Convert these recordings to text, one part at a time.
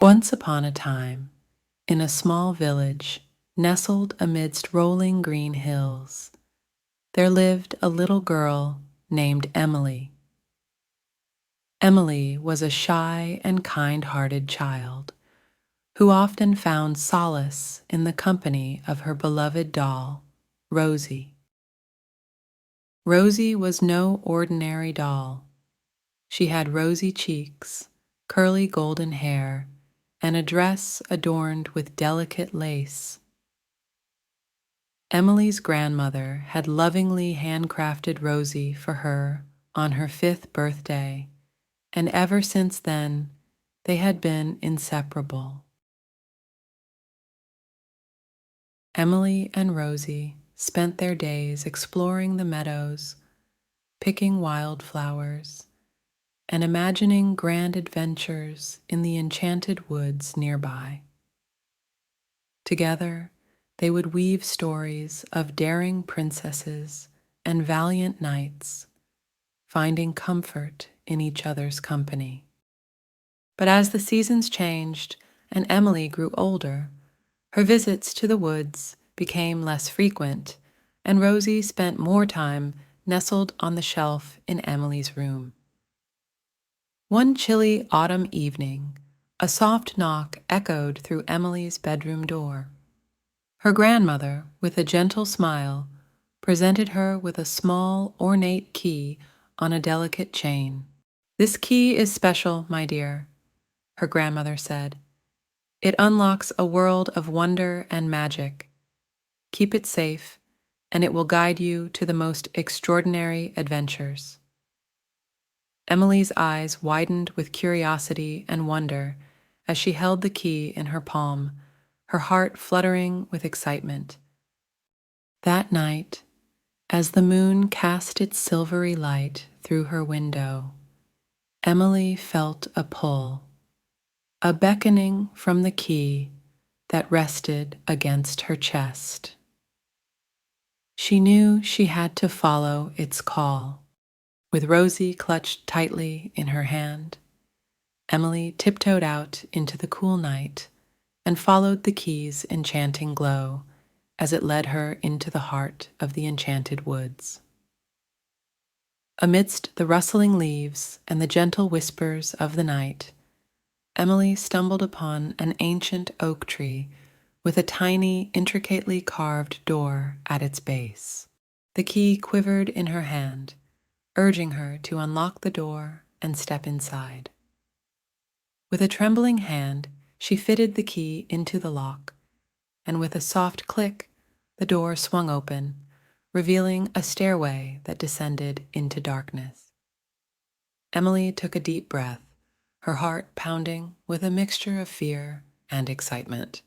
Once upon a time, in a small village nestled amidst rolling green hills, there lived a little girl named Emily. Emily was a shy and kind-hearted child who often found solace in the company of her beloved doll, Rosie. Rosie was no ordinary doll. She had rosy cheeks, curly golden hair, and a dress adorned with delicate lace. Emily's grandmother had lovingly handcrafted Rosie for her on her 5th birthday, and ever since then, they had been inseparable. Emily and Rosie spent their days exploring the meadows, picking wildflowers, and imagining grand adventures in the enchanted woods nearby. Together, they would weave stories of daring princesses and valiant knights, finding comfort in each other's company. But as the seasons changed and Emily grew older, her visits to the woods became less frequent, and Rosie spent more time nestled on the shelf in Emily's room. One chilly autumn evening, a soft knock echoed through Emily's bedroom door. Her grandmother, with a gentle smile, presented her with a small, ornate key on a delicate chain. "This key is special, my dear," her grandmother said. "It unlocks a world of wonder and magic. Keep it safe, and it will guide you to the most extraordinary adventures." Emily's eyes widened with curiosity and wonder as she held the key in her palm, her heart fluttering with excitement. That night, as the moon cast its silvery light through her window, Emily felt a pull, a beckoning from the key that rested against her chest. She knew she had to follow its call. With Rosie clutched tightly in her hand, Emily tiptoed out into the cool night and followed the key's enchanting glow as it led her into the heart of the enchanted woods. Amidst the rustling leaves and the gentle whispers of the night, Emily stumbled upon an ancient oak tree with a tiny, intricately carved door at its base. The key quivered in her hand, urging her to unlock the door and step inside. With a trembling hand, she fitted the key into the lock, and with a soft click, the door swung open, revealing a stairway that descended into darkness. Emily took a deep breath, her heart pounding with a mixture of fear and excitement.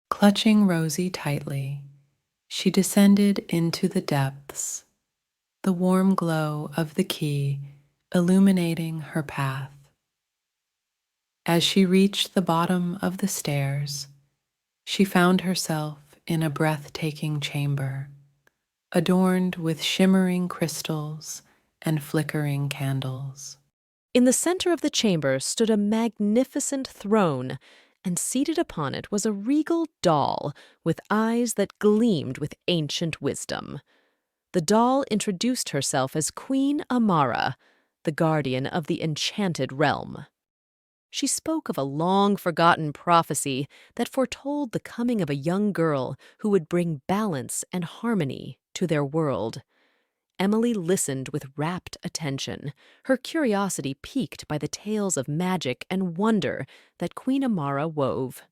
Clutching Rosie tightly, she descended into the depths, the warm glow of the key illuminating her path. As she reached the bottom of the stairs, she found herself in a breathtaking chamber, adorned with shimmering crystals and flickering candles. In the center of the chamber stood a magnificent throne, and seated upon it was a regal doll with eyes that gleamed with ancient wisdom. The doll introduced herself as Queen Amara, the guardian of the enchanted realm. She spoke of a long-forgotten prophecy that foretold the coming of a young girl who would bring balance and harmony to their world. Emily listened with rapt attention, her curiosity piqued by the tales of magic and wonder that Queen Amara wove.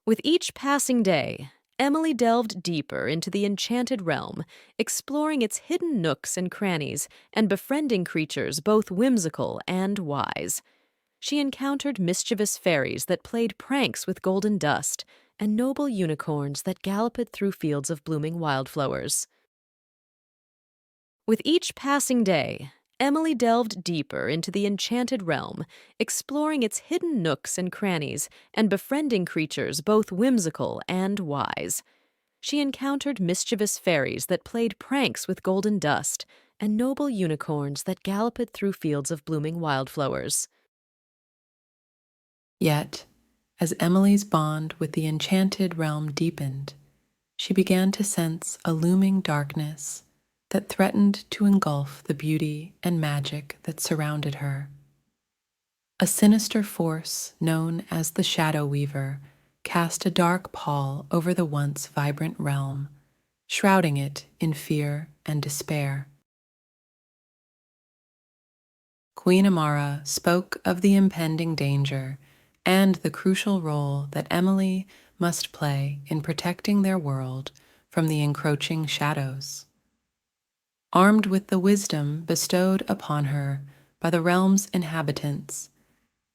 With each passing day, Emily delved deeper into the enchanted realm, exploring its hidden nooks and crannies and befriending creatures both whimsical and wise. She encountered mischievous fairies that played pranks with golden dust and noble unicorns that galloped through fields of blooming wildflowers. With each passing day, Emily delved deeper into the enchanted realm, exploring its hidden nooks and crannies and befriending creatures both whimsical and wise. She encountered mischievous fairies that played pranks with golden dust and noble unicorns that galloped through fields of blooming wildflowers. Yet, as Emily's bond with the enchanted realm deepened, she began to sense a looming darkness that threatened to engulf the beauty and magic that surrounded her. A sinister force known as the Shadow Weaver cast a dark pall over the once vibrant realm, shrouding it in fear and despair. Queen Amara spoke of the impending danger and the crucial role that Emily must play in protecting their world from the encroaching shadows. Armed with the wisdom bestowed upon her by the realm's inhabitants,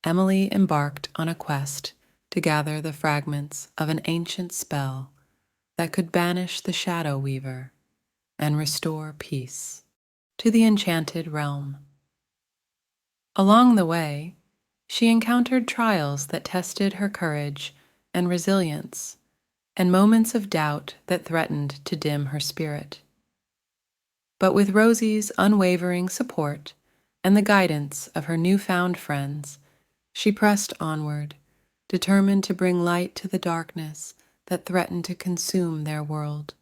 Emily embarked on a quest to gather the fragments of an ancient spell that could banish the Shadow Weaver and restore peace to the enchanted realm. Along the way, she encountered trials that tested her courage and resilience, and moments of doubt that threatened to dim her spirit. But with Rosie's unwavering support and the guidance of her newfound friends, she pressed onward, determined to bring light to the darkness that threatened to consume their world.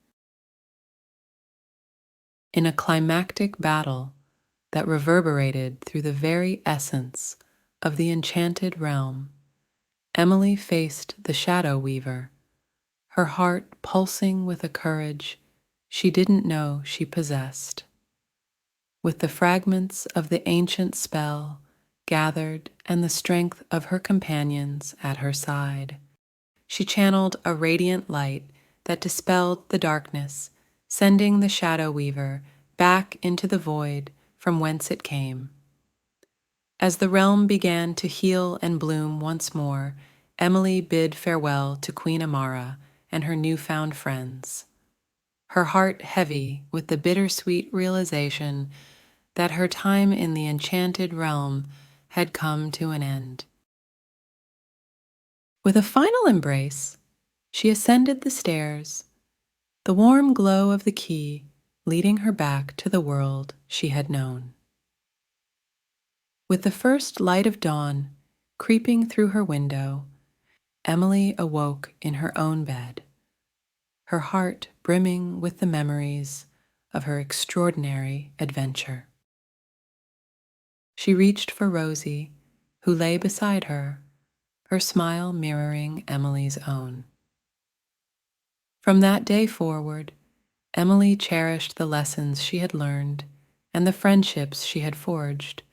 In a climactic battle that reverberated through the very essence of the enchanted realm, Emily faced the Shadow Weaver, her heart pulsing with a courage she didn't know she possessed. With the fragments of the ancient spell gathered and the strength of her companions at her side, she channeled a radiant light that dispelled the darkness, sending the Shadow Weaver back into the void from whence it came. As the realm began to heal and bloom once more, Emily bid farewell to Queen Amara and her newfound friends, her heart heavy with the bittersweet realization that her time in the enchanted realm had come to an end. With a final embrace, she ascended the stairs, the warm glow of the key leading her back to the world she had known. With the first light of dawn creeping through her window, Emily awoke in her own bed, her heart brimming with the memories of her extraordinary adventure. She reached for Rosie, who lay beside her, her smile mirroring Emily's own. From that day forward, Emily cherished the lessons she had learned and the friendships she had forged,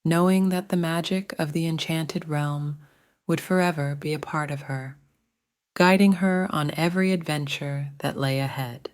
knowing that the magic of the enchanted realm would forever be a part of her, guiding her on every adventure that lay ahead.